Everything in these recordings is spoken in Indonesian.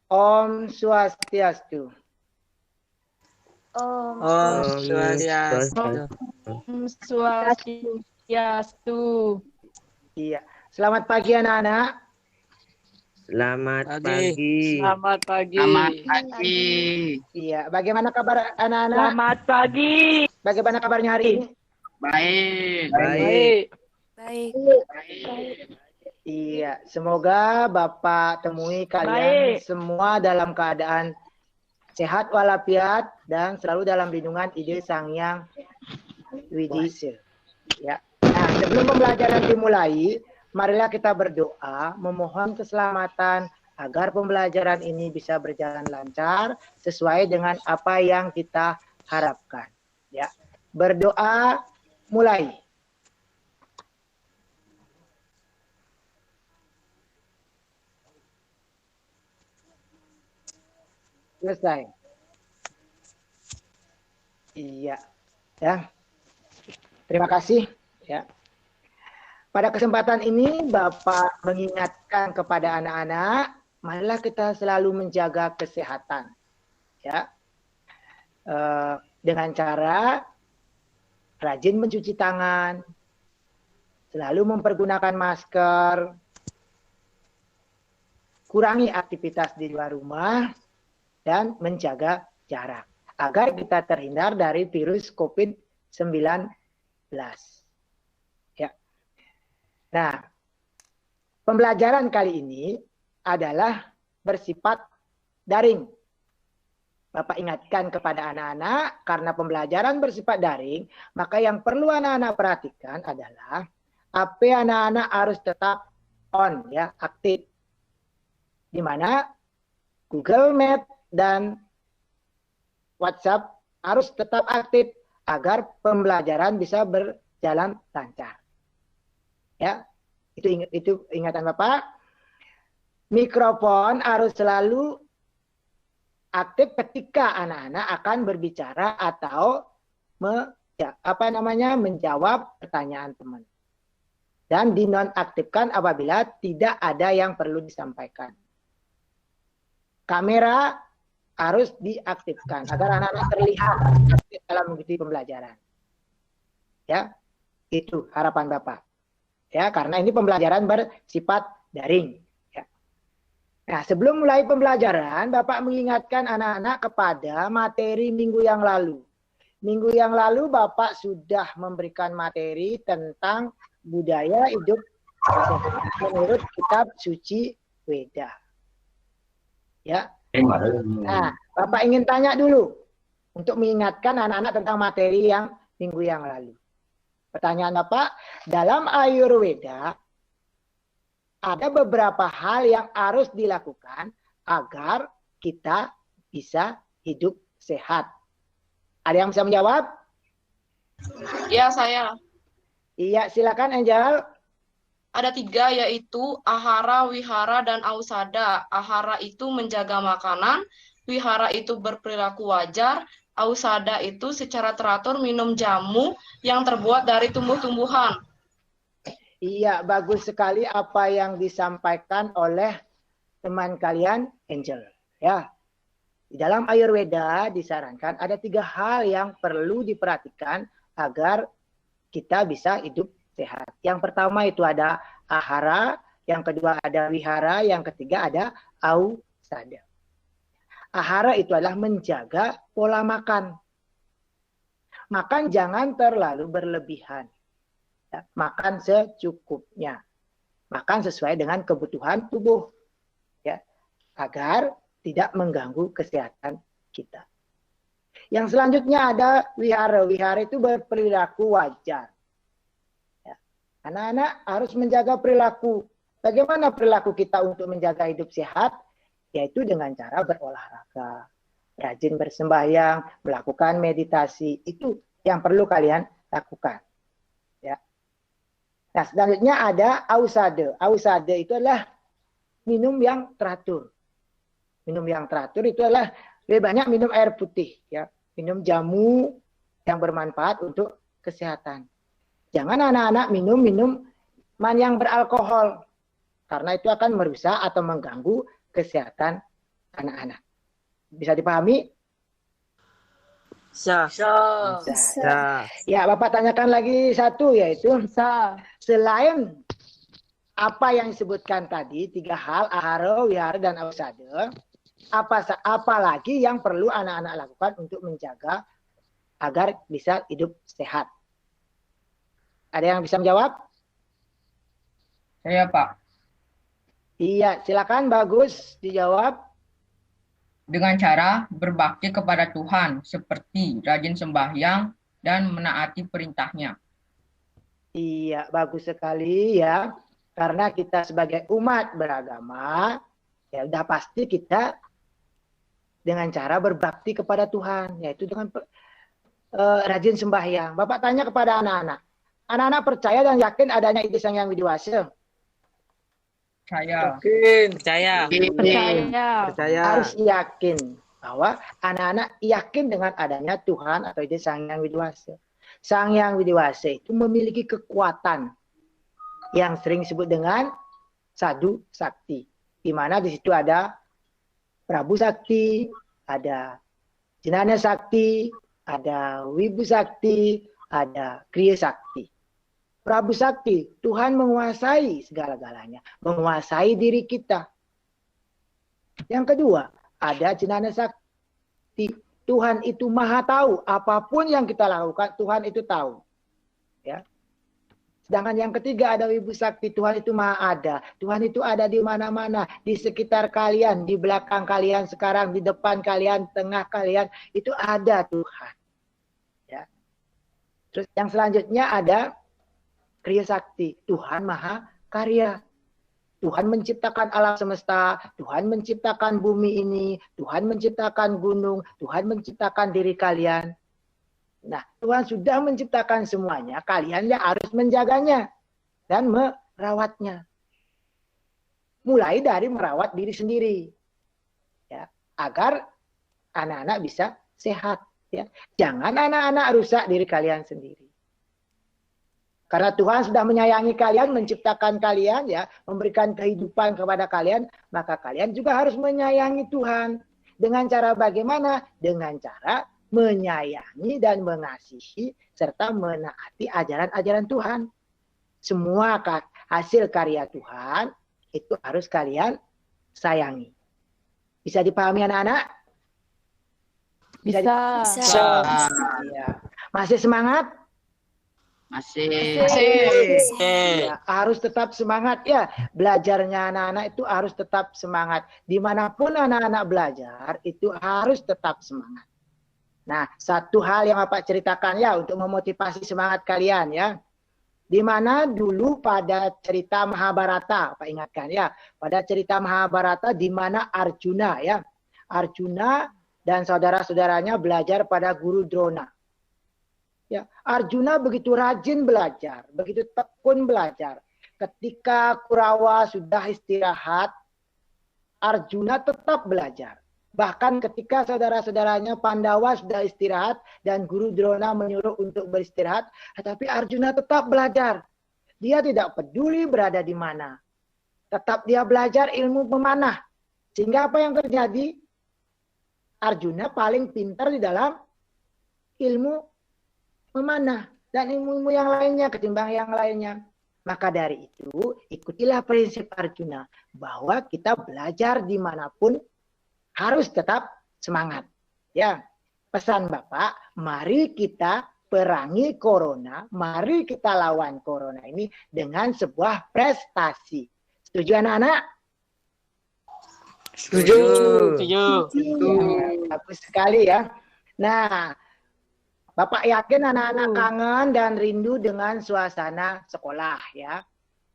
Om Swastiastu. Om Om Swastiastu. Swastiastu. Iya. Selamat pagi anak-anak. Selamat Pagi. pagi. Selamat pagi. Selamat pagi. Iya. Bagaimana kabar anak-anak? Selamat pagi. Bagaimana kabarnya hari ini? Baik. Baik. Baik. Iya. Semoga Bapak temui kalian semua dalam keadaan sehat walafiat dan selalu dalam lindungan ide Sang Hyang Widi. Ya. Nah, sebelum pembelajaran dimulai, marilah kita berdoa memohon keselamatan agar pembelajaran ini bisa berjalan lancar sesuai dengan apa yang kita harapkan. Ya. Berdoa mulai. Selesai. Iya. Ya. Terima kasih. Ya. Pada kesempatan ini Bapak mengingatkan kepada anak-anak, marilah kita selalu menjaga kesehatan. Ya. Dengan cara rajin mencuci tangan, selalu mempergunakan masker, kurangi aktivitas di luar rumah, dan menjaga jarak agar kita terhindar dari virus COVID-19. Ya. Nah, pembelajaran kali ini adalah bersifat daring. Bapak ingatkan kepada anak-anak, karena pembelajaran bersifat daring, maka yang perlu anak-anak perhatikan adalah HP anak-anak harus tetap on, ya, aktif. Di mana Google Meet dan WhatsApp harus tetap aktif agar pembelajaran bisa berjalan lancar. Ya, itu ingatan Bapak. Mikrofon harus selalu aktif ketika anak-anak akan berbicara atau menjawab pertanyaan teman. Dan dinonaktifkan apabila tidak ada yang perlu disampaikan. Kamera harus diaktifkan agar anak-anak terlihat aktif dalam mengikuti pembelajaran. Ya, itu harapan Bapak. Ya, karena ini pembelajaran bersifat daring. Ya. Nah, sebelum mulai pembelajaran, Bapak mengingatkan anak-anak kepada materi minggu yang lalu. Minggu yang lalu Bapak sudah memberikan materi tentang budaya hidup menurut kitab suci Weda. Ya. Nah, Bapak ingin tanya dulu untuk mengingatkan anak-anak tentang materi yang minggu yang lalu. Pertanyaan Bapak, dalam Ayurveda ada beberapa hal yang harus dilakukan agar kita bisa hidup sehat. Ada yang bisa menjawab? Ya, saya. Iya, silakan Angel. Ada 3, yaitu ahara, wihara, dan ausada. Ahara itu menjaga makanan, wihara itu berperilaku wajar, ausada itu secara teratur minum jamu yang terbuat dari tumbuh-tumbuhan. Iya, bagus sekali apa yang disampaikan oleh teman kalian, Angel. Ya, di dalam Ayurveda disarankan ada 3 hal yang perlu diperhatikan agar kita bisa hidup sehat. Yang pertama itu ada ahara, yang kedua ada wihara, yang ketiga ada ausada. Ahara itu adalah menjaga pola makan. Makan jangan terlalu berlebihan. Ya, makan secukupnya. Makan sesuai dengan kebutuhan tubuh. Ya, agar tidak mengganggu kesehatan kita. Yang selanjutnya ada wihara. Wihara itu berperilaku wajar. Anak-anak harus menjaga perilaku. Bagaimana perilaku kita untuk menjaga hidup sehat? Yaitu dengan cara berolahraga, rajin bersembahyang, melakukan meditasi. Itu yang perlu kalian lakukan. Ya. Nah, selanjutnya ada ausada. Ausada itu adalah minum yang teratur. Minum yang teratur itu adalah lebih banyak minum air putih. Ya. Minum jamu yang bermanfaat untuk kesehatan. Jangan anak-anak minum minuman yang beralkohol. Karena itu akan merusak atau mengganggu kesehatan anak-anak. Bisa dipahami? Bisa. Bisa. Ya, Bapak tanyakan lagi satu, yaitu selain apa yang disebutkan tadi, 3 hal, ahara, wihara, dan ausada, apa lagi yang perlu anak-anak lakukan untuk menjaga agar bisa hidup sehat? Ada yang bisa menjawab? Saya, Pak. Iya, silakan, bagus dijawab. Dengan cara berbakti kepada Tuhan, seperti rajin sembahyang dan menaati perintahnya. Iya, bagus sekali ya. Karena kita sebagai umat beragama, ya udah pasti kita dengan cara berbakti kepada Tuhan, yaitu dengan rajin sembahyang. Bapak tanya kepada anak-anak. Anak-anak percaya dan yakin adanya ide Sang Hyang Widi Wasa? Saya. Percaya. Percaya. Harus yakin bahwa anak-anak yakin dengan adanya Tuhan atau ide Sang Hyang Widi Wasa. Sang Hyang Widi Wasa itu memiliki kekuatan yang sering disebut dengan Sadu Sakti, di mana di situ ada Prabu Sakti, ada Jenana Sakti, ada Wibu Sakti, ada Kriya Sakti. Prabu Sakti, Tuhan menguasai segala-galanya, menguasai diri kita. Yang kedua, ada Jenana Sakti. Tuhan itu maha tahu, apapun yang kita lakukan, Tuhan itu tahu. Ya. Sedangkan yang ketiga ada Wibu Sakti, Tuhan itu maha ada. Tuhan itu ada di mana-mana, di sekitar kalian, di belakang kalian sekarang, di depan kalian, tengah kalian, itu ada Tuhan. Ya. Terus yang selanjutnya ada Kriya Sakti, Tuhan maha karya. Tuhan menciptakan alam semesta, Tuhan menciptakan bumi ini, Tuhan menciptakan gunung, Tuhan menciptakan diri kalian. Nah, Tuhan sudah menciptakan semuanya, kalian yang harus menjaganya dan merawatnya. Mulai dari merawat diri sendiri, ya, agar anak-anak bisa sehat. Ya. Jangan anak-anak rusak diri kalian sendiri. Karena Tuhan sudah menyayangi kalian, menciptakan kalian, ya, memberikan kehidupan kepada kalian, maka kalian juga harus menyayangi Tuhan. Dengan cara bagaimana? Dengan cara menyayangi dan mengasihi serta menaati ajaran-ajaran Tuhan. Semua hasil karya Tuhan itu harus kalian sayangi. Bisa dipahami anak-anak? Bisa. Ya. Masih semangat? Masih. Ya, harus tetap semangat ya. Belajarnya anak-anak itu harus tetap semangat. Dimanapun anak-anak belajar itu harus tetap semangat. Nah, satu hal yang Bapak ceritakan ya untuk memotivasi semangat kalian ya. Di mana dulu pada cerita Mahabharata, Pak ingatkan ya, pada cerita Mahabharata di mana Arjuna ya. Arjuna dan saudara-saudaranya belajar pada guru Drona. Ya, Arjuna begitu rajin belajar, begitu tekun belajar. Ketika Kurawa sudah istirahat, Arjuna tetap belajar. Bahkan ketika saudara-saudaranya Pandawa sudah istirahat dan guru Drona menyuruh untuk beristirahat, tetapi Arjuna tetap belajar. Dia tidak peduli berada di mana. Tetap dia belajar ilmu memanah. Sehingga apa yang terjadi? Arjuna paling pintar di dalam ilmu memanah dan ilmu-ilmu yang lainnya ketimbang yang lainnya. Maka dari itu, ikutilah prinsip Arjuna bahwa kita belajar dimanapun harus tetap semangat. Ya, pesan Bapak, mari kita perangi corona, mari kita lawan corona ini dengan sebuah prestasi. Setuju anak-anak? Setuju. Bagus sekali ya. Nah, Bapak yakin anak-anak kangen dan rindu dengan suasana sekolah ya.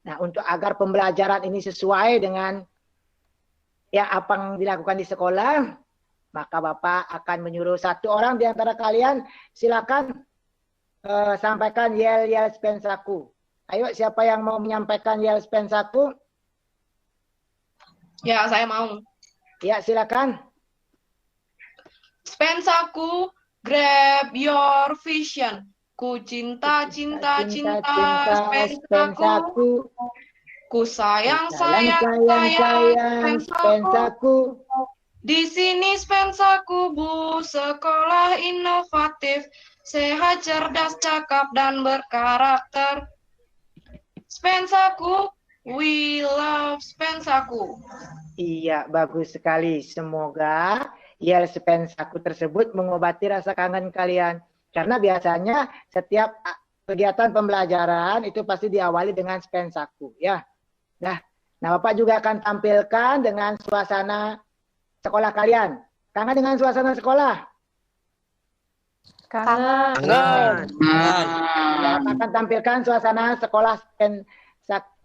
Nah, untuk agar pembelajaran ini sesuai dengan ya apa yang dilakukan di sekolah, maka Bapak akan menyuruh satu orang di antara kalian, silakan sampaikan yel-yel spensaku. Ayo, siapa yang mau menyampaikan yel spensaku? Ya, saya mau. Ya, silakan. Spensaku, grab your vision. Ku cinta, Spensaku. Ku sayang, Spensaku. Di sini Spensaku, Bu, sekolah inovatif, sehat, cerdas, cakap, dan berkarakter. Spensaku, we love Spensaku. Iya, bagus sekali. Semoga yel Spensaku tersebut mengobati rasa kangen kalian. Karena biasanya setiap kegiatan pembelajaran itu pasti diawali dengan Spensaku, ya. Nah, Bapak juga akan tampilkan dengan suasana sekolah kalian. Kangen dengan suasana sekolah? Kangen. Ya, Bapak akan tampilkan suasana sekolah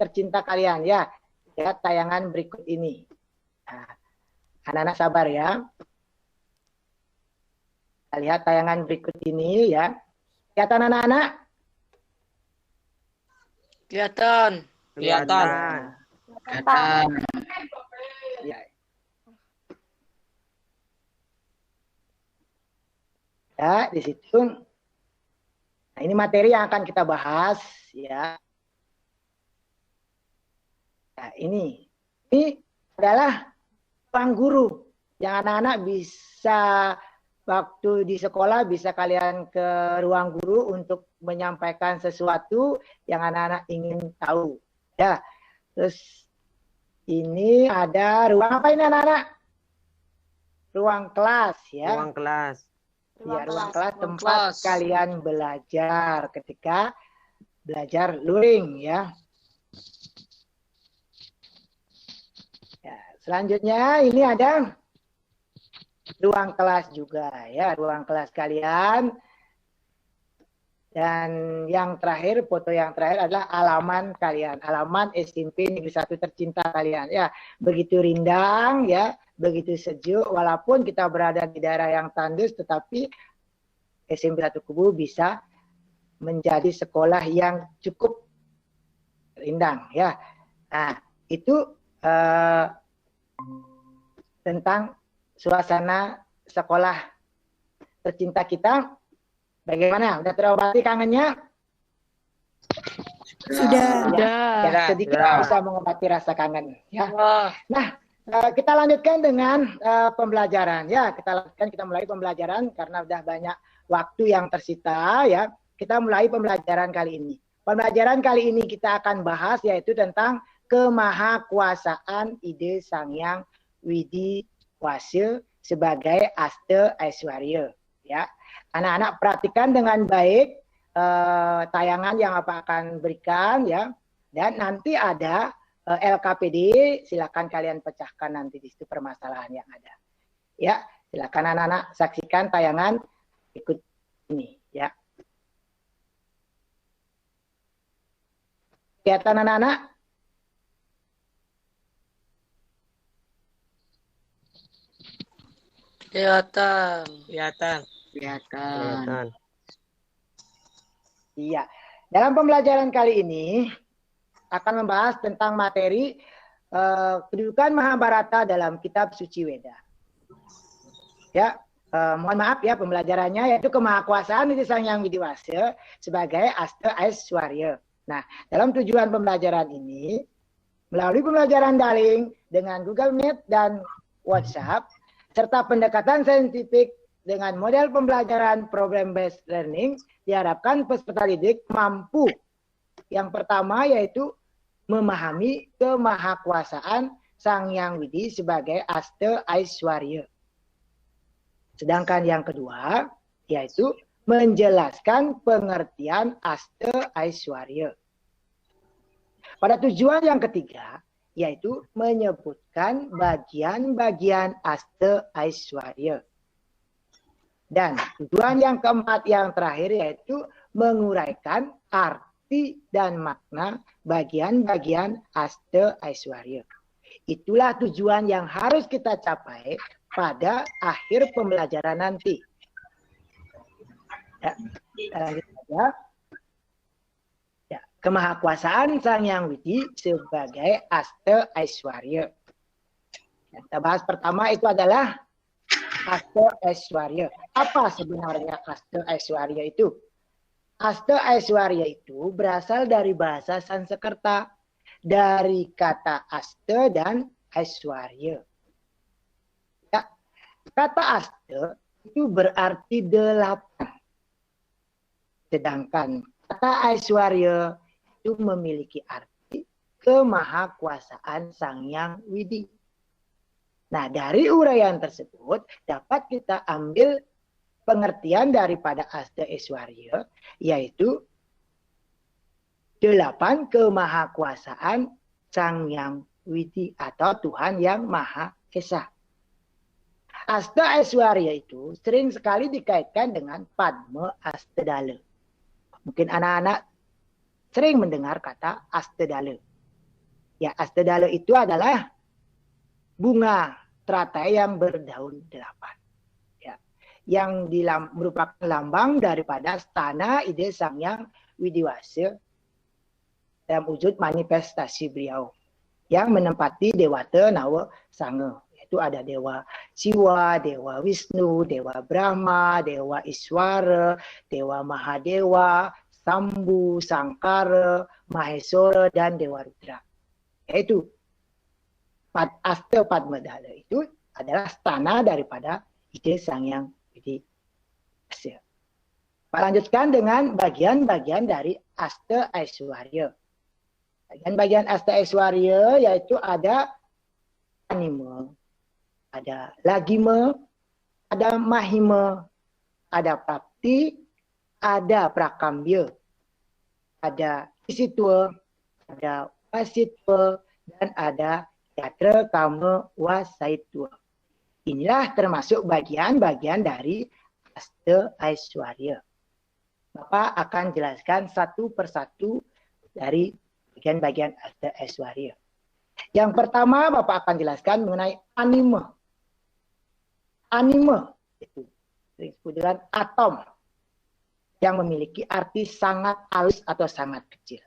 tercinta kalian, ya. Ya, tayangan berikut ini. Nah, anak-anak sabar ya. Kita lihat tayangan berikut ini ya. Kelihatan anak-anak? Kelihatan. Kelihatan. Ya. Ya, di situ. Nah, ini materi yang akan kita bahas ya. Nah, ini adalah ruang guru yang anak-anak bisa waktu di sekolah bisa kalian ke ruang guru untuk menyampaikan sesuatu yang anak-anak ingin tahu. Ya, terus ini ada ruang apa ini anak-anak? Ruang kelas ya. Ruang kelas. Ya, ruang kelas tempat kalian belajar ketika belajar luring ya. Ya, selanjutnya ini ada ruang kelas juga ya, ruang kelas kalian. Dan yang terakhir, foto yang terakhir adalah halaman kalian, halaman SMP Negeri 1 tercinta kalian ya. Begitu rindang ya, begitu sejuk, walaupun kita berada di daerah yang tandus, tetapi SMP 1 Kubu bisa menjadi sekolah yang cukup rindang ya. Nah, itu tentang suasana sekolah tercinta kita. Bagaimana? Udah terobati kangennya? Sudah. Ya, sedikit bisa mengobati rasa kangen ya. Nah, kita lanjutkan dengan pembelajaran ya. Kita mulai pembelajaran karena udah banyak waktu yang tersita ya. Kita mulai pembelajaran kali ini. Pembelajaran kali ini kita akan bahas yaitu tentang kemahakuasaan ide Sang Hyang Widi Wase sebagai Aste Aishwarya ya. Anak-anak perhatikan dengan baik tayangan yang Bapak akan berikan ya. Dan nanti ada LKPD, silakan kalian pecahkan nanti di situ permasalahan yang ada. Ya, silakan anak-anak saksikan tayangan ikut ini ya. Kelihatan anak-anak? Kelihatan. Kelihatan. Iya. Dalam pembelajaran kali ini akan membahas tentang materi kedudukan Mahabharata dalam kitab suci Weda. Ya, mohon maaf ya pembelajarannya yaitu kemahakuasaan ide Sang Hyang Widi Wase sebagai Aste Aishwarya. Nah, dalam tujuan pembelajaran ini melalui pembelajaran daring dengan Google Meet dan WhatsApp serta pendekatan saintifik dengan model pembelajaran problem based learning diharapkan peserta didik mampu yang pertama yaitu memahami kemahakuasaan Sang Hyang Widi sebagai Aste Aishwarya. Sedangkan yang kedua yaitu menjelaskan pengertian Aste Aishwarya. Pada tujuan yang ketiga yaitu menyebutkan bagian-bagian Aste Aishwarya. Dan tujuan yang keempat yang terakhir yaitu menguraikan arti dan makna bagian-bagian Aste Aishwarya. Itulah tujuan yang harus kita capai pada akhir pembelajaran nanti. Ya, kemahakuasaan Sang Hyang Widi sebagai Aste Aishwarya. Kita bahas pertama itu adalah Aste Aishwarya. Apa sebenarnya Aste Aishwarya itu? Aste Aishwarya itu berasal dari bahasa Sanskerta, dari kata Aste dan Aishwarya. Ya, Kata Asta itu berarti 8. Sedangkan kata Aishwarya itu memiliki arti kemahakuasaan Sang Hyang Widi. Nah, dari uraian tersebut dapat kita ambil pengertian daripada Asta Aishwarya, yaitu 8 kemahakuasaan Sang Hyang Widi atau Tuhan yang Maha Esa. Asta Aishwarya itu sering sekali dikaitkan dengan Padma Astadala. Mungkin anak-anak sering mendengar kata Astadala. Ya, Astadala itu adalah bunga teratai yang berdaun 8. Ya, yang merupakan lambang daripada stana ide Sang Hyang Widiwasa dalam wujud manifestasi beliau yang menempati Dewata Nawa Sanga. Itu ada Dewa Siwa, Dewa Wisnu, Dewa Brahma, Dewa Iswara, Dewa Mahadewa, Sambu, Sangkara, Maheswara, dan Dewa Rudra. Yaitu Asta Padmadala itu adalah stana daripada ide Sang Hyang Widiwasa. Lanjutkan dengan bagian-bagian dari Asta Aishwarya. Bagian-bagian Asta Aishwarya yaitu ada Anima, ada Lagima, ada Mahima, ada Prapti, ada Prakambya, ada Isitwa, ada Wasitwa, dan ada Yatra Kama Wasaitwa. Inilah termasuk bagian-bagian dari Asta Aishwarya. Bapak akan jelaskan satu persatu dari bagian-bagian Asta Aishwarya. Yang pertama Bapak akan jelaskan mengenai anima. Anima itu disebut dengan atom yang memiliki arti sangat halus atau sangat kecil.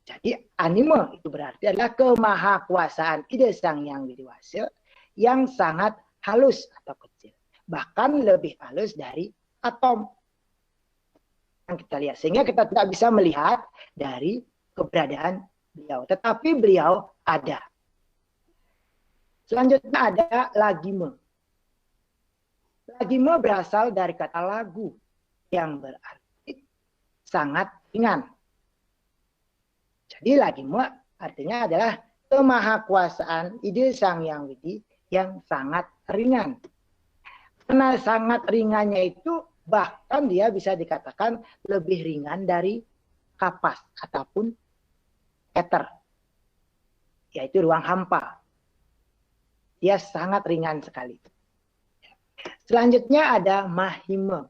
Jadi anima itu berarti adalah kemahakuasaan ide Sang Hyang Widiwasa yang sangat halus atau kecil. Bahkan lebih halus dari atom yang kita lihat. Sehingga kita tidak bisa melihat dari keberadaan beliau. Tetapi beliau ada. Selanjutnya ada Lagima. Lagima berasal dari kata lagu yang berarti sangat ringan. Jadi Lagima artinya adalah kemahakuasaan ide Sang Hyang Widi yang sangat ringan. Karena sangat ringannya itu bahkan dia bisa dikatakan lebih ringan dari kapas ataupun ether, yaitu ruang hampa. Dia sangat ringan sekali. Selanjutnya ada Mahima.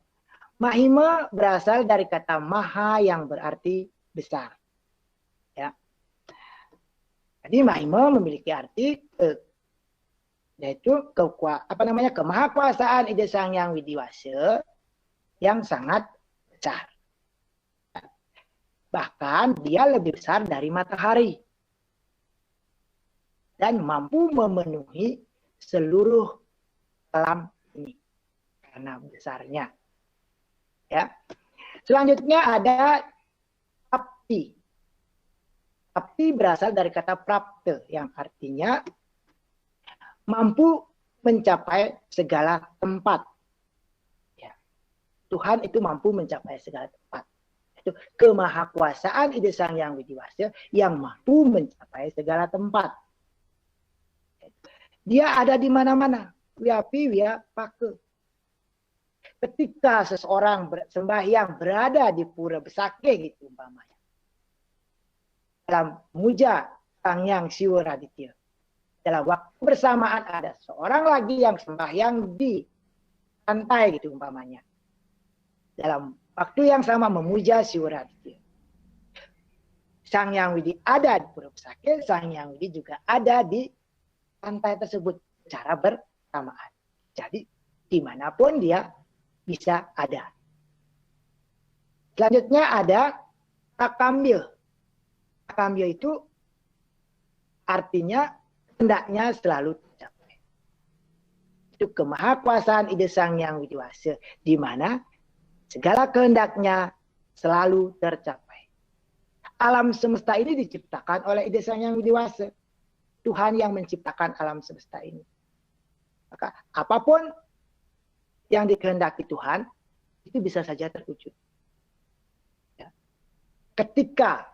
Mahima berasal dari kata maha yang berarti besar. Ya. Jadi Mahima memiliki arti yaitu kemahakuasaan ide Sang Hyang Widiwasa yang sangat besar. Bahkan dia lebih besar dari matahari dan mampu memenuhi seluruh alam ini karena besarnya. Ya. Selanjutnya ada Prapti. Prapti berasal dari kata prapte yang artinya mampu mencapai segala tempat. Ya. Tuhan itu mampu mencapai segala tempat. Itu kemahakuasaan ide Sang Hyang Widiwasa yang mampu mencapai segala tempat. Dia ada di mana-mana. Wiapi wia pake. Ketika seseorang sembahyang berada di pura besake gitu umpamanya. Dalam muja Sang Hyang Siwa Raditya. Dalam waktu bersamaan ada seorang lagi yang sembahyang di pantai gitu umpamanya. Dalam waktu yang sama memuja Siwa Raditya. Sang Hyang Widi ada di pura besake, Sang Hyang Widi juga ada di pantai tersebut secara bersamaan. Jadi dimanapun dia bisa ada. Selanjutnya ada Prakambya. Prakambya itu artinya hendaknya selalu tercapai. Itu kemahakuasaan ide Sang Hyang Widiwasa di mana segala kehendaknya selalu tercapai. Alam semesta ini diciptakan oleh ide Sang Hyang Widiwasa. Tuhan yang menciptakan alam semesta ini. Maka apapun yang dikehendaki Tuhan itu bisa saja terwujud. Ya. Ketika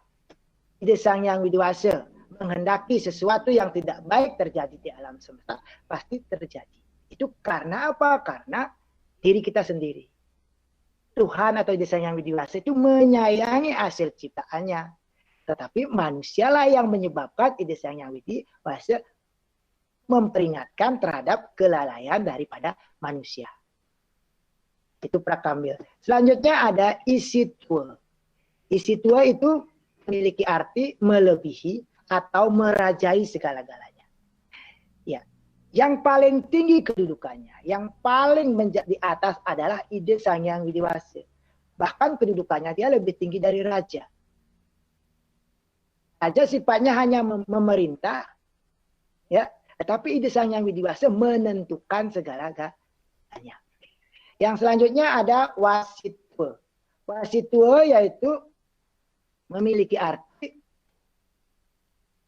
ide Sang Yang Widi Wasa menghendaki sesuatu yang tidak baik terjadi di alam semesta, pasti terjadi. Itu karena apa? Karena diri kita sendiri. Tuhan atau ide Sang Yang Widi Wasa itu menyayangi hasil ciptaannya. Tetapi manusialah yang menyebabkan ide Sang Yang Widi Wasa memperingatkan terhadap kelalaian daripada manusia. Itu prakambil. Selanjutnya ada isi tua. Isi tua itu memiliki arti melebihi atau merajai segala-galanya. Ya, yang paling tinggi kedudukannya, yang paling di atas adalah ide Sang Yang Widi Wasa. Bahkan kedudukannya dia lebih tinggi dari raja. Raja sifatnya hanya memerintah, ya, tetapi ide Sang Yang Widi Wasa menentukan segala-galanya. Yang selanjutnya ada wasitwa. Wasitwa yaitu memiliki arti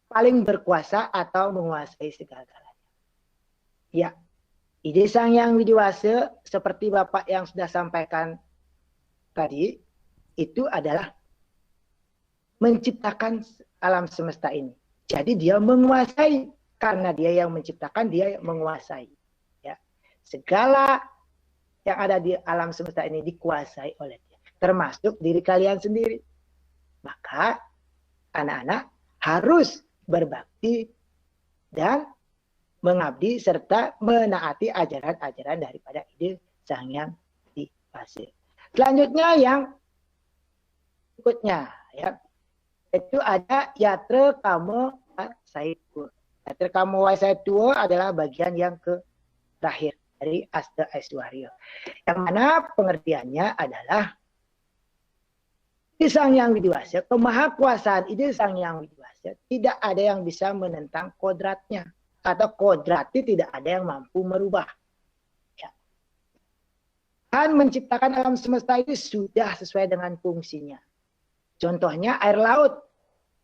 paling berkuasa atau menguasai segala-galanya. Ya, ide Sang Yang Widi Wasa seperti Bapak yang sudah sampaikan tadi, itu adalah menciptakan alam semesta ini. Jadi dia menguasai, karena dia yang menciptakan, dia yang menguasai. Ya, segala yang ada di alam semesta ini dikuasai oleh dia, termasuk diri kalian sendiri. Maka anak-anak harus berbakti dan mengabdi serta menaati ajaran-ajaran daripada ide Sang Yang Widi Wasa. Selanjutnya yang berikutnya, ya, itu ada Yatra Kama Saitua. Yatra Kama Saitua adalah bagian yang terakhir dari Asta Aishwarya. Yang mana pengertiannya adalah ide Sang Yang Widi Wasa, kemahakuasaan ide Sang Yang Widi Wasa, tidak ada yang bisa menentang kodratnya. Atau kodratnya tidak ada yang mampu merubah. Ya. Tuhan menciptakan alam semesta itu sudah sesuai dengan fungsinya. Contohnya air laut.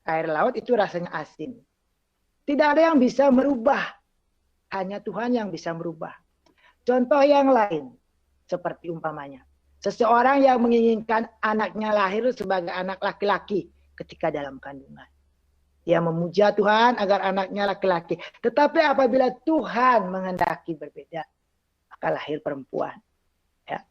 Air laut itu rasanya asin. Tidak ada yang bisa merubah. Hanya Tuhan yang bisa merubah. Contoh yang lain, seperti umpamanya, seseorang yang menginginkan anaknya lahir sebagai anak laki-laki ketika dalam kandungan. Dia memuja Tuhan agar anaknya laki-laki. Tetapi apabila Tuhan menghendaki berbeda, maka lahir perempuan. Ya.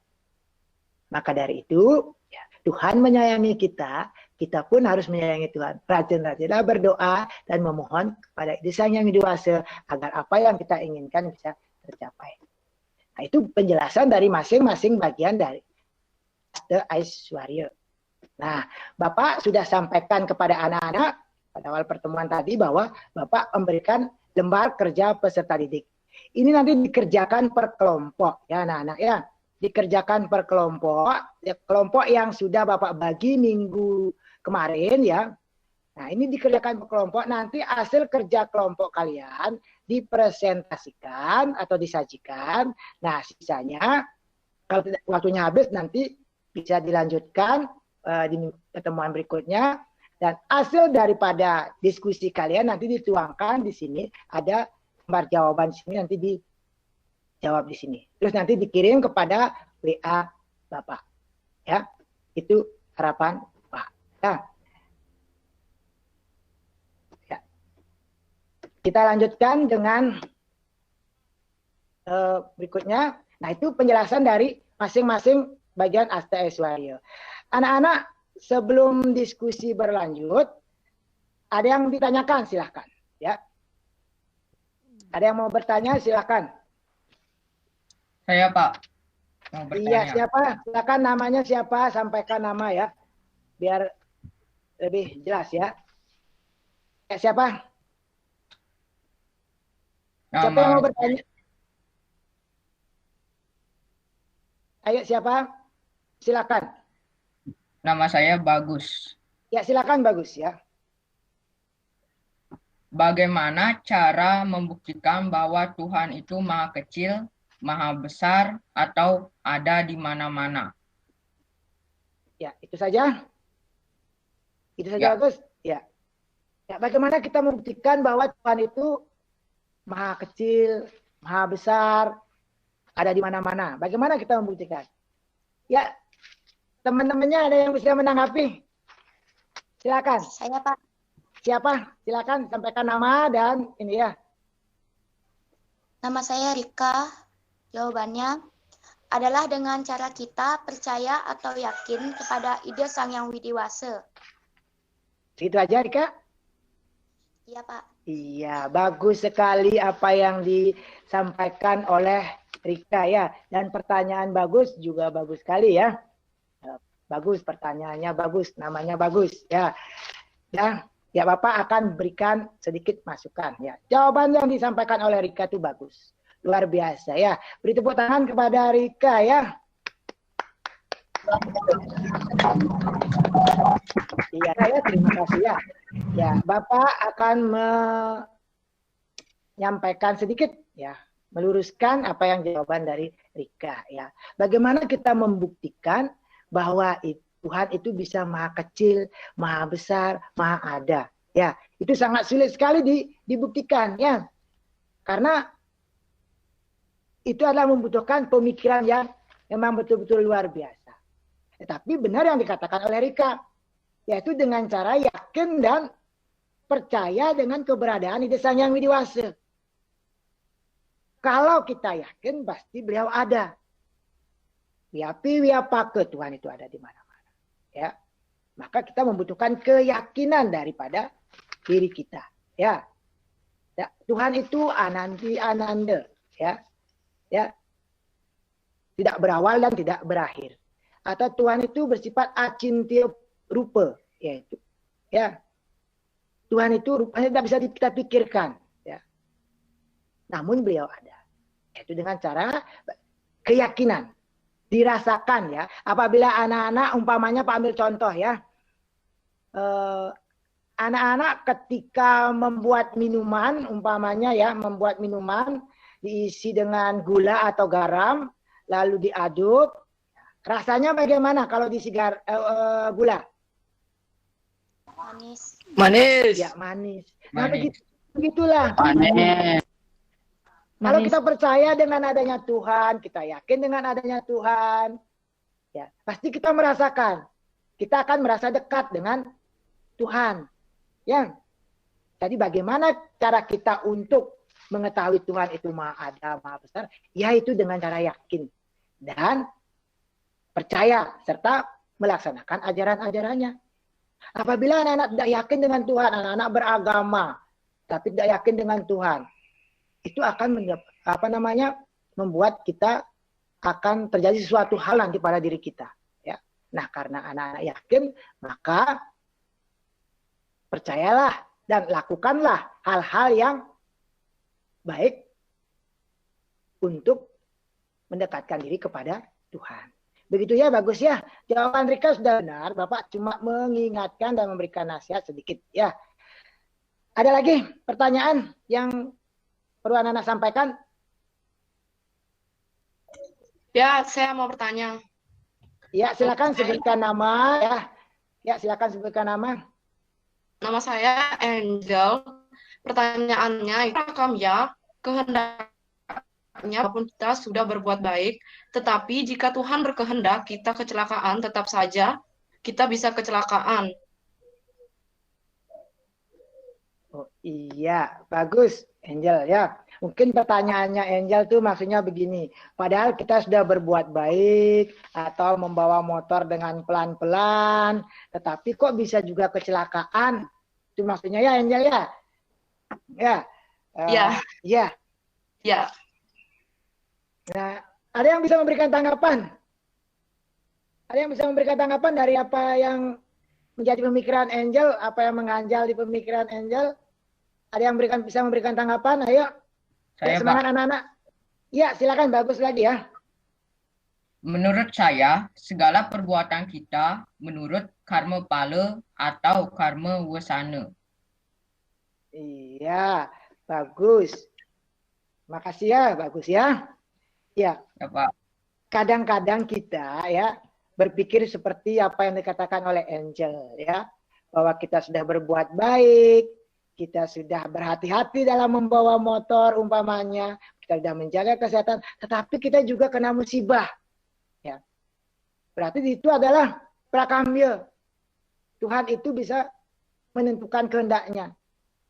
Maka dari itu, ya, Tuhan menyayangi kita, kita pun harus menyayangi Tuhan. Rajin-rajinlah berdoa dan memohon kepada ide Sang Yang Widi Wasa agar apa yang kita inginkan bisa tercapai. Nah, itu penjelasan dari masing-masing bagian dari Asta Aishwarya. Nah, Bapak sudah sampaikan kepada anak-anak pada awal pertemuan tadi bahwa Bapak memberikan lembar kerja peserta didik. Ini nanti dikerjakan per kelompok, ya anak-anak ya. Dikerjakan per kelompok, ya, kelompok yang sudah Bapak bagi minggu kemarin ya. Nah, ini dikerjakan per kelompok, nanti hasil kerja kelompok kalian dipresentasikan atau disajikan. Nah, sisanya kalau waktunya habis nanti bisa dilanjutkan di pertemuan berikutnya. Dan hasil daripada diskusi kalian nanti dituangkan di sini, ada lembar jawaban di sini, nanti dijawab di sini. Terus nanti dikirim kepada WA Bapak. Ya, itu harapan Pak. Ya. Ya. Kita lanjutkan dengan berikutnya. Nah, itu penjelasan dari masing-masing bagian Asta Aishwarya. Anak-anak, sebelum diskusi berlanjut, ada yang ditanyakan, silahkan. Ya. Ada yang mau bertanya, silahkan. Saya, Pak, mau bertanya. Iya, siapa? Silakan, namanya siapa? Sampaikan nama ya, biar lebih jelas ya. Siapa? Siapa yang mau bertanya? Ayo, siapa? Silakan. Nama saya Bagus. Ya, silakan Bagus ya. Bagaimana cara membuktikan bahwa Tuhan itu maha kecil, maha besar, atau ada di mana-mana? Ya, itu saja. Itu saja, Ya. Bagus. Ya. Ya, bagaimana kita membuktikan bahwa Tuhan itu maha kecil, Maha besar, ada di mana-mana. Bagaimana kita membuktikan? Ya, teman-temannya ada yang bisa menanggapi? Silakan. Saya Pak. Siapa? Silakan sampaikan nama dan ini ya. Nama saya Rika. Jawabannya adalah dengan cara kita percaya atau yakin kepada ide Sang Yang Widiwasa. Segitu aja, Rika? Iya, Pak. Iya, bagus sekali apa yang disampaikan oleh Rika ya. Dan pertanyaan bagus juga bagus sekali ya. Bagus, pertanyaannya bagus, namanya bagus ya. Ya, Bapak akan berikan sedikit masukan ya. Jawaban yang disampaikan oleh Rika itu bagus. Luar biasa ya. Beri tepuk tangan kepada Rika ya. Iya ya, terima kasih ya. Ya, Bapak akan menyampaikan sedikit ya, meluruskan apa yang jawaban dari Rika ya. Bagaimana kita membuktikan bahwa Tuhan itu bisa maha kecil, maha besar, maha ada. Ya, itu sangat sulit sekali dibuktikan ya. Karena itu adalah membutuhkan pemikiran yang memang betul-betul luar biasa. Tetapi benar yang dikatakan oleh Rika, yaitu dengan cara yakin dan percaya dengan keberadaan ide Sang Yang Widiwasa. Kalau kita yakin, pasti beliau ada. Wiapi wiapake, Tuhan itu ada di mana-mana. Ya, maka kita membutuhkan keyakinan daripada diri kita. Ya, Tuhan itu ananti ananda. Ya, tidak berawal dan tidak berakhir. Atau Tuhan itu bersifat acintya rupa, yaitu ya, Tuhan itu rupanya tidak bisa kita pikirkan. Ya, namun beliau ada. Yaitu dengan cara keyakinan. Dirasakan ya. Apabila anak-anak umpamanya Pak ambil contoh ya. Anak-anak ketika membuat minuman umpamanya ya, membuat minuman diisi dengan gula atau garam lalu diaduk. Rasanya bagaimana kalau diisi gula? Manis. Manis. Ya, manis. Nah, begitulah. Panen. Kalau kita percaya dengan adanya Tuhan, kita yakin dengan adanya Tuhan, ya pasti kita merasakan, kita akan merasa dekat dengan Tuhan. Ya, jadi bagaimana cara kita untuk mengetahui Tuhan itu maha ada, maha besar? Yaitu dengan cara yakin dan percaya serta melaksanakan ajaran-ajarannya. Apabila anak-anak tidak yakin dengan Tuhan, anak-anak beragama tapi tidak yakin dengan Tuhan, itu akan membuat kita akan terjadi sesuatu hal nanti pada diri kita. Ya. Nah, karena anak-anak yakin, maka percayalah dan lakukanlah hal-hal yang baik untuk mendekatkan diri kepada Tuhan. Begitu ya, bagus ya. Jawaban Rika sudah benar. Bapak cuma mengingatkan dan memberikan nasihat sedikit ya. Ada lagi pertanyaan yang perlu anak-anak sampaikan? Ya, saya mau bertanya. Ya, silakan sebutkan nama ya. Ya, silakan sebutkan nama. Nama saya Angel. Pertanyaannya, rekam ya, kehendaknya walaupun kita sudah berbuat baik, tetapi jika Tuhan berkehendak kita kecelakaan, tetap saja kita bisa kecelakaan. Oh iya, bagus Angel ya. Mungkin pertanyaannya Angel tuh maksudnya begini. Padahal kita sudah berbuat baik atau membawa motor dengan pelan-pelan, tetapi kok bisa juga kecelakaan? Itu maksudnya ya Angel ya? Ya. Ya. Ya. Ya. Nah, ada yang bisa memberikan tanggapan? Ada yang bisa memberikan tanggapan dari apa yang menjadi pemikiran Angel, apa yang mengganjal di pemikiran Angel? Ada yang bisa memberikan tanggapan? Ayo. Saya, semangat Pak. anak-anak. Ya, silakan, bagus lagi ya. Menurut saya, segala perbuatan kita menurut karma pala atau karma wasana. Iya, bagus. Makasih ya, bagus ya. Ya, Ya, Pak. kadang-kadang kita ya berpikir seperti apa yang dikatakan oleh Angel ya, bahwa kita sudah berbuat baik, kita sudah berhati-hati dalam membawa motor umpamanya, kita sudah menjaga kesehatan, tetapi kita juga kena musibah. Ya. Berarti itu adalah prakamya. Tuhan itu bisa menentukan kehendaknya.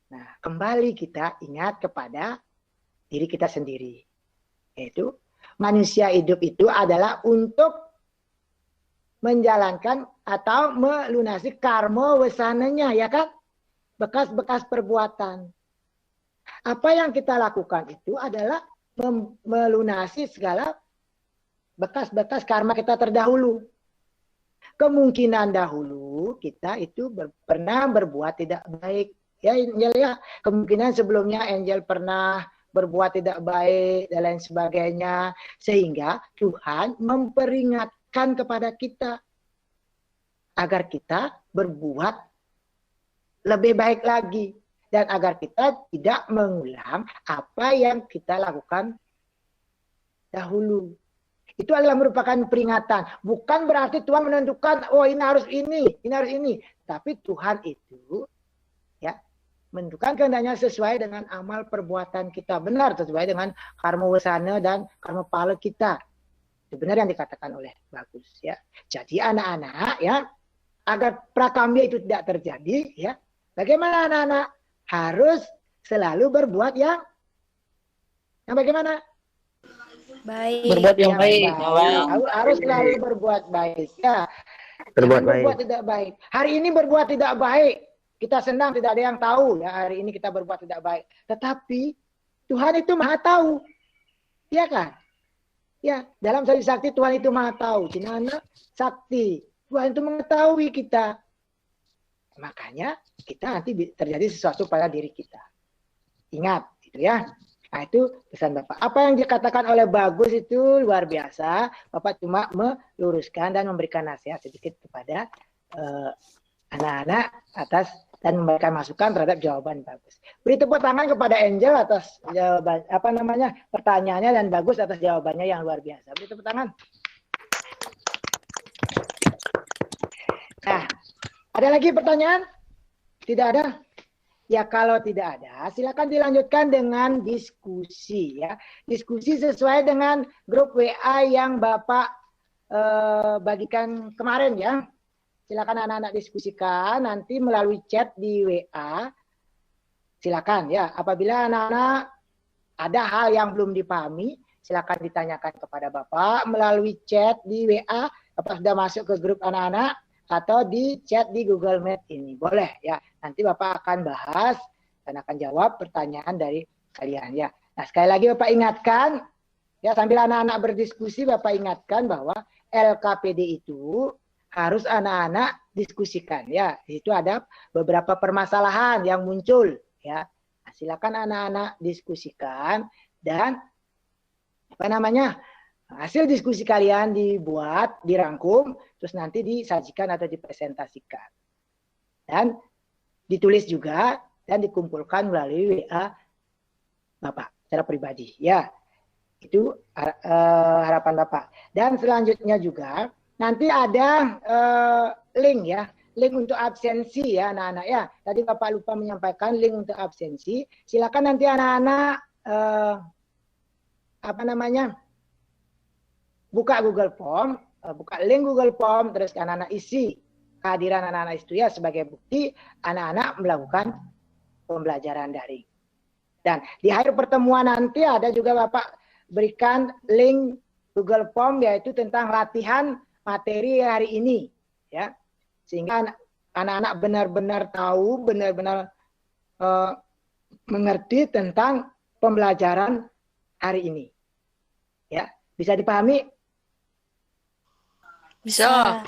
Nah, kembali kita ingat kepada diri kita sendiri. Yaitu manusia hidup itu adalah untuk menjalankan atau melunasi karma wasananya, ya kan? Bekas-bekas perbuatan. Apa yang kita lakukan itu adalah melunasi segala bekas-bekas karma kita terdahulu. Kemungkinan dahulu kita itu pernah berbuat tidak baik. Ya, Angel ya. Kemungkinan sebelumnya Angel pernah berbuat tidak baik dan lain sebagainya. Sehingga Tuhan memperingatkan kepada kita agar kita berbuat lebih baik lagi. Dan agar kita tidak mengulang apa yang kita lakukan dahulu. Itu adalah merupakan peringatan. Bukan berarti Tuhan menentukan, oh ini harus ini harus ini. Tapi Tuhan itu ya menentukan kehendaknya sesuai dengan amal perbuatan kita. Benar, sesuai dengan karma wasana dan karma pala kita. Itu benar yang dikatakan oleh Bagus ya. Jadi anak-anak ya, agar prakamya itu tidak terjadi ya. Bagaimana anak-anak? Harus selalu berbuat yang bagaimana? Baik. Berbuat yang baik. Harus selalu berbuat baik ya. Berbuat tidak baik. Hari ini berbuat tidak baik. Kita senang tidak ada yang tahu ya hari ini kita berbuat tidak baik. Tetapi Tuhan itu Maha tahu. Iya kan? Ya, dalam Sadi Sakti Tuhan itu Maha tahu. Cinana Sakti. Tuhan itu mengetahui kita. Makanya kita nanti terjadi sesuatu pada diri kita. Ingat, gitu ya. Nah itu pesan Bapak. Apa yang dikatakan oleh Bagus itu luar biasa. Bapak cuma meluruskan dan memberikan nasihat sedikit kepada anak-anak atas dan memberikan masukan terhadap jawaban Bagus. Beri tepuk tangan kepada Angel atas jawaban pertanyaannya dan Bagus atas jawabannya yang luar biasa. Beri tepuk tangan. Nah, ada lagi pertanyaan? Tidak ada? Ya kalau tidak ada, silakan dilanjutkan dengan diskusi ya. Diskusi sesuai dengan grup WA yang Bapak bagikan kemarin ya. Silakan anak-anak diskusikan nanti melalui chat di WA. Silakan ya. Apabila anak-anak ada hal yang belum dipahami, silakan ditanyakan kepada Bapak melalui chat di WA. Bapak sudah masuk ke grup anak-anak atau di chat di Google Meet ini. Boleh ya. Nanti Bapak akan bahas dan akan jawab pertanyaan dari kalian ya. Nah, sekali lagi Bapak ingatkan ya sambil anak-anak berdiskusi Bapak ingatkan bahwa LKPD itu harus anak-anak diskusikan ya. Di situ ada beberapa permasalahan yang muncul ya. Nah, silakan anak-anak diskusikan dan hasil diskusi kalian dibuat, dirangkum, terus nanti disajikan atau dipresentasikan. Dan ditulis juga dan dikumpulkan melalui WA Bapak secara pribadi. Ya, itu harapan Bapak. Dan selanjutnya juga nanti ada link ya, link untuk absensi ya anak-anak ya. Tadi Bapak lupa menyampaikan link untuk absensi. Silakan nanti anak-anak buka Google Form, buka link Google Form, terus anak-anak isi kehadiran anak-anak itu ya sebagai bukti anak-anak melakukan pembelajaran daring. Dan di akhir pertemuan nanti ada juga Bapak berikan link Google Form yaitu tentang latihan materi hari ini ya. Sehingga anak-anak benar-benar tahu, benar-benar mengerti tentang pembelajaran hari ini. Ya, bisa dipahami? Bisa.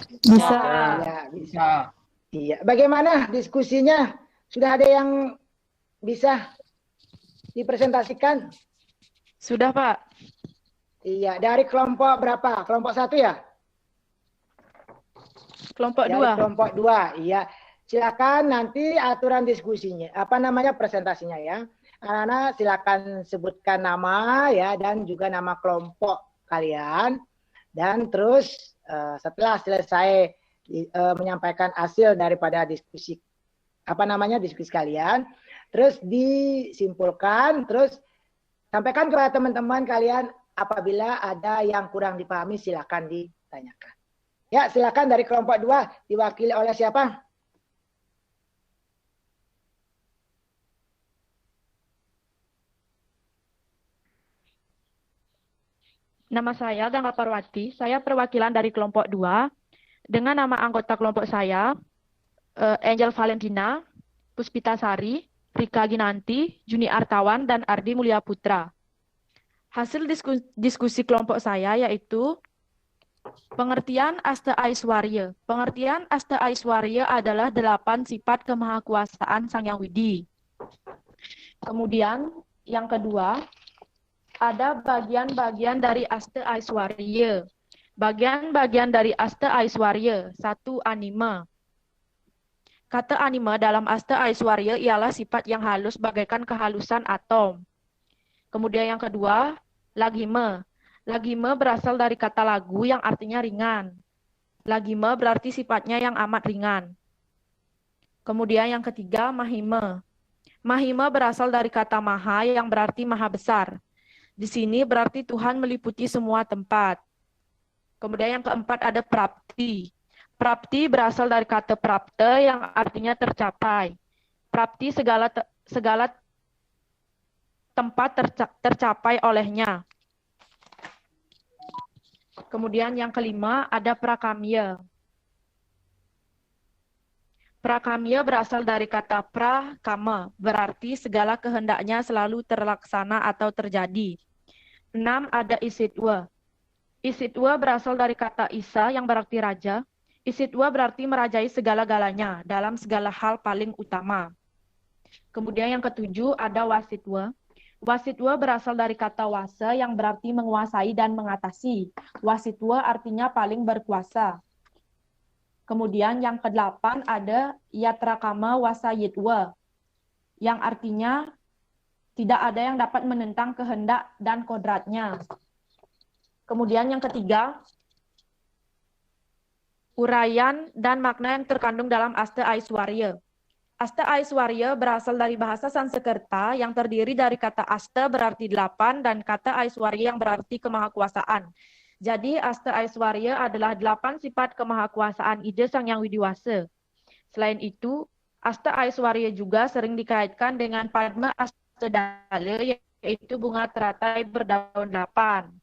Ya, bisa. Iya. Bagaimana diskusinya? Sudah ada yang bisa dipresentasikan? Sudah, Pak. Iya, dari kelompok berapa? Kelompok 1 ya? Kelompok Dari 2. kelompok 2, iya. Silakan nanti aturan diskusinya, presentasinya ya. Anak-anak silakan sebutkan nama ya dan juga nama kelompok kalian. Dan terus setelah selesai menyampaikan hasil daripada diskusi diskusi kalian, terus disimpulkan, terus sampaikan kepada teman-teman kalian. Apabila ada yang kurang dipahami, silakan ditanyakan. Ya, silakan dari kelompok 2 diwakili oleh siapa? Nama saya Gangga Parwati. Saya perwakilan dari kelompok 2. Dengan nama anggota kelompok saya, Angel Valentina, Puspita Sari, Rika Ginanti, Juni Artawan, dan Ardi Mulia Putra. Hasil diskusi kelompok saya yaitu pengertian Asta Aiswarya. Pengertian Asta Aiswarya adalah 8 sifat kemahakuasaan Sang Hyang Widi. Kemudian yang kedua, ada bagian-bagian dari Asta Aiswarya. Bagian-bagian dari Asta Aiswarya. 1. Anima. Kata anima dalam Asta Aiswarya ialah sifat yang halus bagaikan kehalusan atom. Kemudian yang kedua, lagima. Lagima berasal dari kata lagu yang artinya ringan. Lagima berarti sifatnya yang amat ringan. Kemudian yang ketiga, mahima. Mahima berasal dari kata maha yang berarti maha besar. Di sini berarti Tuhan meliputi semua tempat. Kemudian yang keempat ada prapti. Prapti berasal dari kata prapta yang artinya tercapai. Prapti segala tempat tercapai olehnya. Kemudian yang kelima ada prakamya. Prakamya berasal dari kata prakama, berarti segala kehendaknya selalu terlaksana atau terjadi. 6 ada isitwa. Isitwa berasal dari kata isa yang berarti raja. Isitwa berarti merajai segala-galanya dalam segala hal paling utama. Kemudian yang ketujuh ada wasitwa. Wasitwa berasal dari kata wasa yang berarti menguasai dan mengatasi. Wasitwa artinya paling berkuasa. Kemudian yang ke-8 ada yatrakama wasayitwa, yang artinya tidak ada yang dapat menentang kehendak dan kodratnya. Kemudian yang ketiga, uraian dan makna yang terkandung dalam Asta Aiswarya. Asta Aiswarya berasal dari bahasa Sanskerta yang terdiri dari kata Asta berarti 8 dan kata Aiswarya yang berarti kemahakuasaan. Jadi Asta Aiswarya adalah 8 sifat kemahakuasaan ide Sang Hyang Widiwasa. Selain itu, Asta Aiswarya juga sering dikaitkan dengan Padma Astadala, yaitu bunga teratai berdaun 8.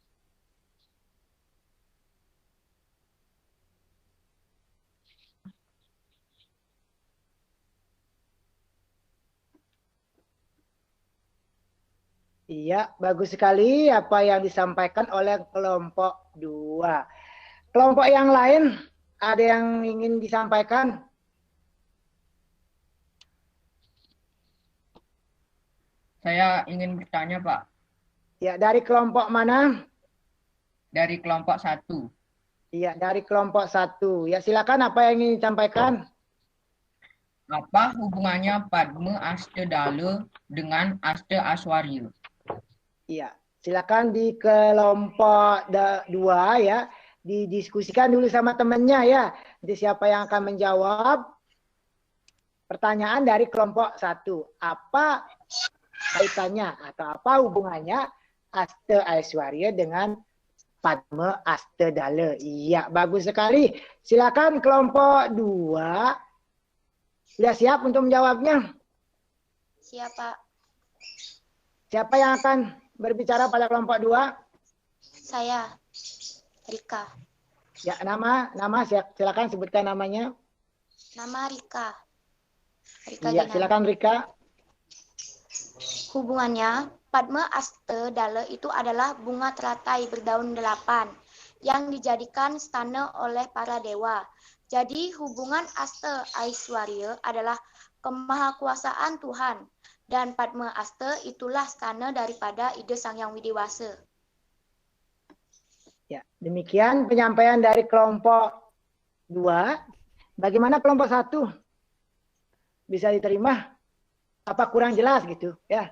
Iya, bagus sekali apa yang disampaikan oleh kelompok 2. Kelompok yang lain ada yang ingin disampaikan? Saya ingin bertanya, Pak. Ya, dari kelompok mana? Dari kelompok 1. Iya, dari kelompok 1. Ya, silakan apa yang ingin disampaikan? Apa hubungannya Padma Astadala dengan Asta Aiswarya? Iya, silakan di kelompok 2 ya, didiskusikan dulu sama temannya ya. Jadi siapa yang akan menjawab pertanyaan dari kelompok 1? Apa kaitannya atau apa hubungannya Asta Aiswarya dengan Padma Astadala? Iya, bagus sekali. Silakan kelompok 2. Sudah siap untuk menjawabnya? Siap, Pak. Siapa yang akan berbicara pada kelompok 2? Saya, Rika. Ya, nama silakan sebutkan namanya. Nama Rika. Rika Iya, Ginanti. silakan Rika. Hubungannya, Padma Astadala itu adalah bunga teratai berdaun 8 yang dijadikan stana oleh para dewa. Jadi hubungan Asta Aiswarya adalah kemahakuasaan Tuhan. Dan Padma Asta itulah stana daripada ide Sang Hyang Widiwasa. Ya, demikian penyampaian dari kelompok 2. Bagaimana kelompok 1? Bisa diterima? Apa kurang jelas gitu ya?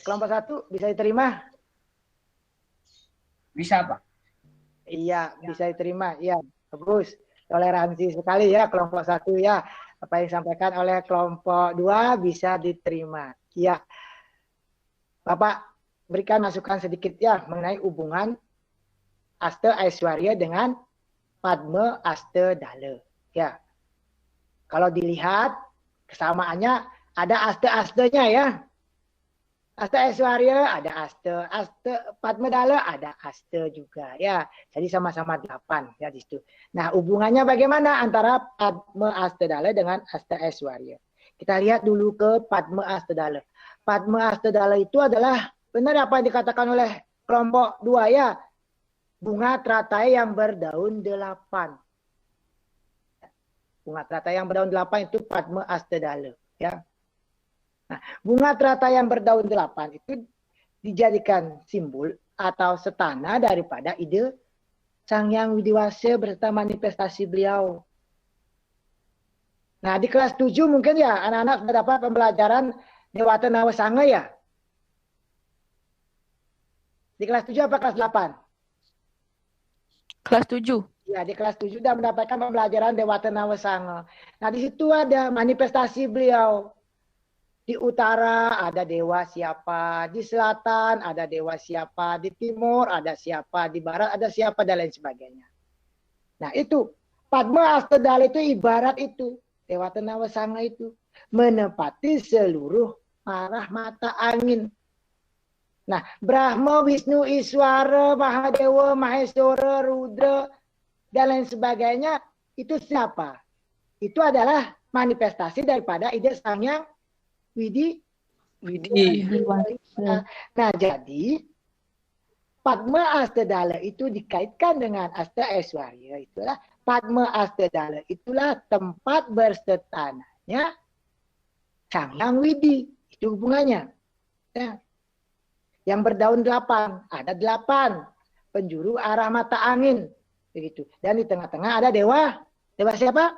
Kelompok 1 bisa diterima? Bisa, Pak. Iya, bisa diterima. Iya, bagus. Toleransi sekali ya kelompok 1 ya. Apa yang disampaikan oleh kelompok 2 bisa diterima. Ya, Bapak berikan masukan sedikit ya mengenai hubungan Aste Aiswarya dengan Padma Astedala. Ya, kalau dilihat kesamaannya ada aste-astenya ya. Aste Aiswarya ada aste Padma Dala ada aste juga ya. Jadi sama-sama 8 ya di situ. Nah, hubungannya bagaimana antara Padma Astedala dengan Aste Aiswarya? Kita lihat dulu ke Padma Astedala. Padma Astedala itu adalah benar apa yang dikatakan oleh kelompok 2 ya. Bunga teratai yang berdaun 8. Bunga teratai yang berdaun 8 itu Padma Astedala ya. Nah, bunga teratai yang berdaun 8 itu dijadikan simbol atau setana daripada ide Sang Hyang Widiwasa beserta manifestasi beliau. Nah, di kelas 7 mungkin ya anak-anak sudah dapat pembelajaran Dewata Nawasanga ya. Di kelas 7 apa kelas 8? Kelas 7. Ya, di kelas 7 sudah mendapatkan pembelajaran Dewata Nawasanga. Nah, di situ ada manifestasi beliau. Di utara ada dewa siapa, di selatan ada dewa siapa, di timur ada siapa, di barat ada siapa, dan lain sebagainya. Nah itu, Padma Astedala itu ibarat itu, Dewata Nawasanga itu, menempati seluruh arah mata angin. Nah, Brahma, Wisnu, Iswara, Mahadewa, Maheswara, Rudra, dan lain sebagainya, itu siapa? Itu adalah manifestasi daripada ide Sang Hyang Widiwasa. Nah, jadi Padma Astedala itu dikaitkan dengan Aste Aiswarya. Itulah Padma Astedala itulah tempat bersetananya Sang Hyang Widi. Itu hubungannya. Ya. Yang berdaun 8, ada 8 penjuru arah mata angin, begitu. Dan di tengah-tengah ada dewa. Dewa siapa?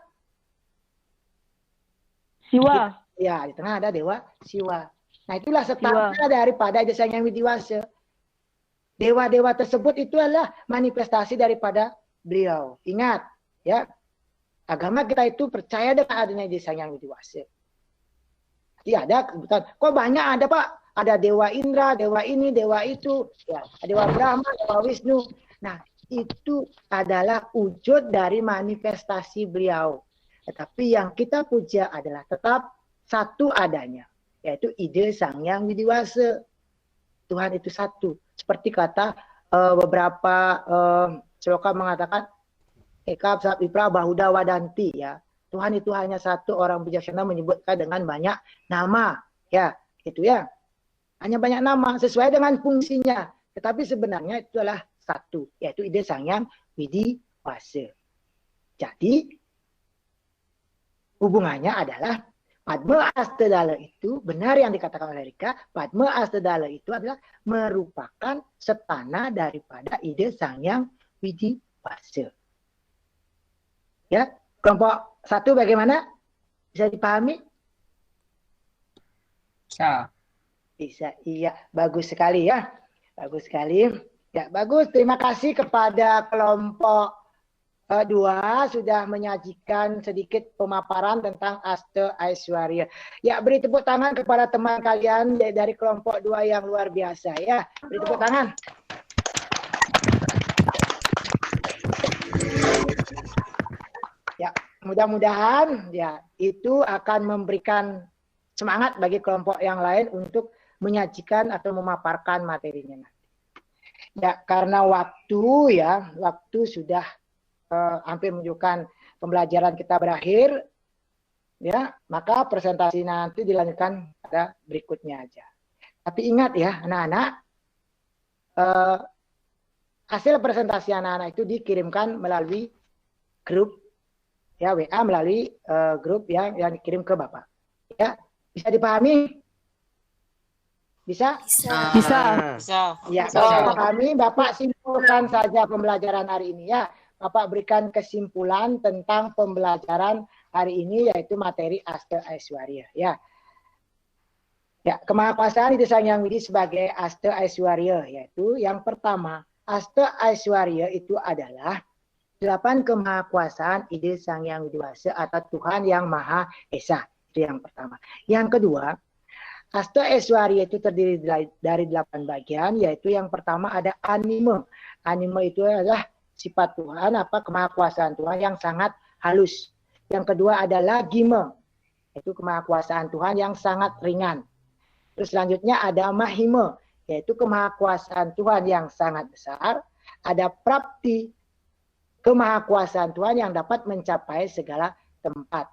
Siwa. Ya, di tengah ada dewa Siwa. Nah, itulah setara daripada ide Sang Hyang Widiwasa. Dewa-dewa tersebut itu adalah manifestasi daripada beliau. Ingat, ya. Agama kita itu percaya dengan adanya ide Sang Hyang Widiwasa. Jadi ada kebetulan. Kok banyak ada, Pak? Ada dewa Indra, dewa ini, dewa itu, ya, dewa Brahma, dewa Wisnu. Nah, itu adalah wujud dari manifestasi beliau. Tetapi yang kita puja adalah tetap satu adanya, yaitu ide Sang Hyang Widiwasa. Tuhan itu satu. Seperti kata beberapa sloka mengatakan, Eka Sat Wipra Bahuda Wadanti, ya. Tuhan itu hanya satu, orang bijaksana menyebutkan dengan banyak nama, ya, itu ya. Hanya banyak nama sesuai dengan fungsinya, tetapi sebenarnya itu adalah satu, yaitu ide Sang Hyang Widiwasa. Jadi hubungannya adalah Padma Astedala itu, benar yang dikatakan oleh Rika, Padma Astedala itu adalah merupakan setana daripada ide Sang Hyang Widiwasa. Ya, kelompok 1 bagaimana? Bisa dipahami? Bisa. Bisa, iya. Bagus sekali ya. Bagus sekali. Ya, bagus. Terima kasih kepada kelompok 2 sudah menyajikan sedikit pemaparan tentang Aste Aiswarya. Ya, beri tepuk tangan kepada teman kalian dari kelompok 2 yang luar biasa ya. Beri tepuk tangan. Ya, mudah-mudahan ya itu akan memberikan semangat bagi kelompok yang lain untuk menyajikan atau memaparkan materinya nanti. Ya, karena waktu sudah hampir menunjukkan pembelajaran kita berakhir, ya, maka presentasi nanti dilanjutkan pada berikutnya aja. Tapi ingat ya, anak-anak, hasil presentasi anak-anak itu dikirimkan melalui grup, ya, WA, melalui grup yang dikirim ke Bapak. Ya, bisa dipahami? Bisa? Bisa. Ya, kalau dipahami, Bapak simpulkan saja pembelajaran hari ini ya. Bapak berikan kesimpulan tentang pembelajaran hari ini, yaitu materi Aste Aiswarya. Ya, kemahakuasaan ide Sang Hyang Widi sebagai Aste Aiswarya, yaitu yang pertama, Aste Aiswarya itu adalah 8 kemahakuasaan ide Sang Yang Widi Wasa atau Tuhan yang Maha Esa. Itu yang pertama. Yang kedua, Asta Aishwarya itu terdiri dari 8 bagian, yaitu yang pertama ada anime. Anime itu adalah sifat Tuhan, kemahakuasaan Tuhan yang sangat halus. Yang kedua ada lagime, yaitu kemahakuasaan Tuhan yang sangat ringan. Terus selanjutnya ada mahime, yaitu kemahakuasaan Tuhan yang sangat besar. Ada prapti, kemahakuasaan Tuhan yang dapat mencapai segala tempat.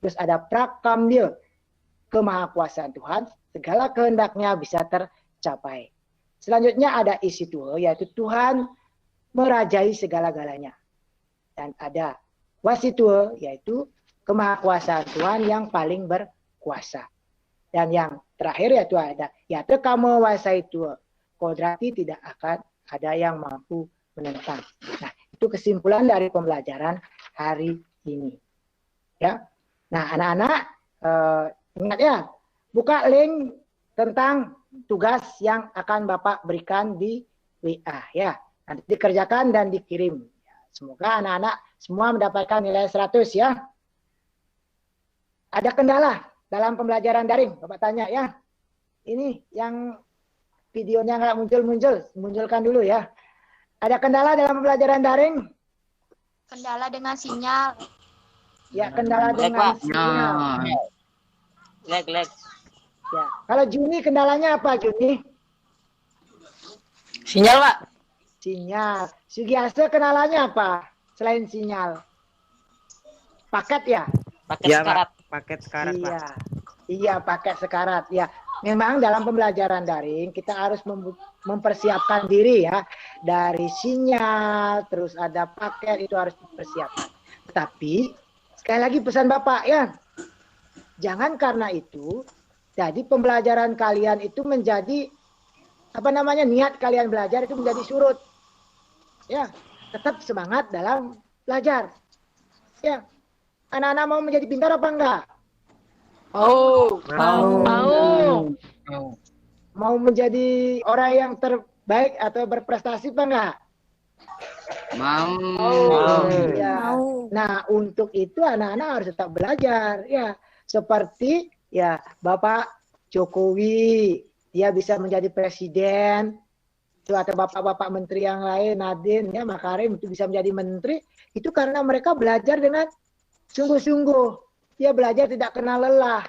Terus ada prakamya, kemahakuasaan Tuhan, segala kehendaknya bisa tercapai. Selanjutnya ada isitua, yaitu Tuhan merajai segala-galanya. Dan ada wasitua, yaitu kemahakuasaan Tuhan yang paling berkuasa. Dan yang terakhir yaitu ada yaitu kama wasaitua, kodrati tidak akan ada yang mampu menentang. Nah, itu kesimpulan dari pembelajaran hari ini. Ya. Nah, anak-anak ingat ya, buka link tentang tugas yang akan Bapak berikan di WA ya. Nanti dikerjakan dan dikirim. Semoga anak-anak semua mendapatkan nilai 100 ya. Ada kendala dalam pembelajaran daring? Bapak tanya ya. Ini yang videonya nggak muncul-muncul, munculkan dulu ya. Ada kendala dalam pembelajaran daring? Kendala dengan sinyal. Ya, kendala dengan sinyal. Lag. Ya. Kalau Juni kendalanya apa Juni? Sinyal, Pak. Sinyal. Sugiasa kendalanya apa? Selain sinyal. Paket ya? Pakai sekarat. Paket sekarat, Pak. Iya, paket sekarat. Ya, memang dalam pembelajaran daring kita harus mempersiapkan diri ya. Dari sinyal, terus ada paket, itu harus dipersiapkan. Tapi, sekali lagi pesan Bapak ya. Jangan karena itu, jadi pembelajaran kalian itu menjadi, niat kalian belajar itu menjadi surut. Ya, tetap semangat dalam belajar. Ya, anak-anak mau menjadi pintar apa enggak? Mau menjadi orang yang terbaik atau berprestasi apa enggak? Mau. Ya. Nah, untuk itu anak-anak harus tetap belajar ya. Seperti ya Bapak Jokowi, dia bisa menjadi presiden, atau bapak-bapak menteri yang lain, Nadine, ya, Makarim itu bisa menjadi menteri, itu karena mereka belajar dengan sungguh-sungguh. Dia belajar tidak kenal lelah.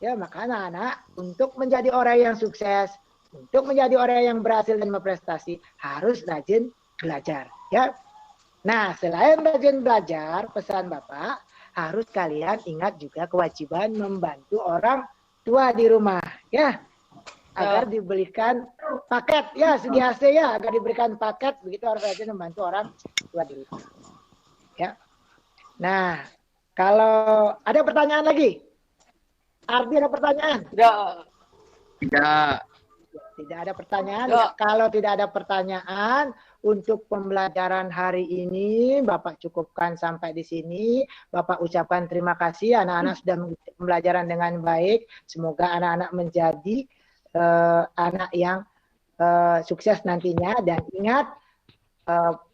Ya, maka anak-anak untuk menjadi orang yang sukses, untuk menjadi orang yang berhasil dan berprestasi, harus rajin belajar. Ya. Nah, selain rajin belajar, pesan Bapak, harus kalian ingat juga kewajiban membantu orang tua di rumah. Ya. Agar diberikan paket ya segi hasil ya, agar diberikan paket, begitu harus rajin membantu orang tua di rumah. Ya. Nah, kalau ada pertanyaan lagi, Ardi ada pertanyaan? Tidak. Tidak ada pertanyaan. Ya. Kalau tidak ada pertanyaan untuk pembelajaran hari ini, Bapak cukupkan sampai di sini. Bapak ucapkan terima kasih, anak-anak sudah mengikuti pembelajaran dengan baik. Semoga anak-anak menjadi anak yang sukses nantinya. Dan ingat,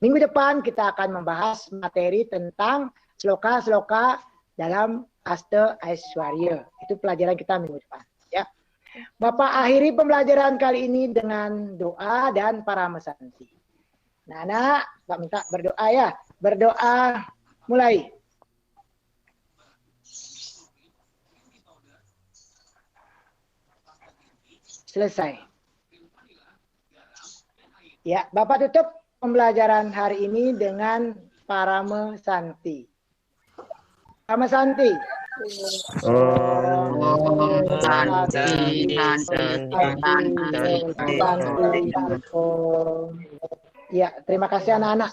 minggu depan kita akan membahas materi tentang sloka-sloka dalam Asta Aishwarya. Itu pelajaran kita minggu depan. Ya. Bapak akhiri pembelajaran kali ini dengan doa dan paramesanti. Nah, anak, Pak minta berdoa ya. Berdoa mulai. Selesai. Ya, Bapak tutup pembelajaran hari ini dengan paramesanti. Paramesanti. Ya, terima kasih anak-anak.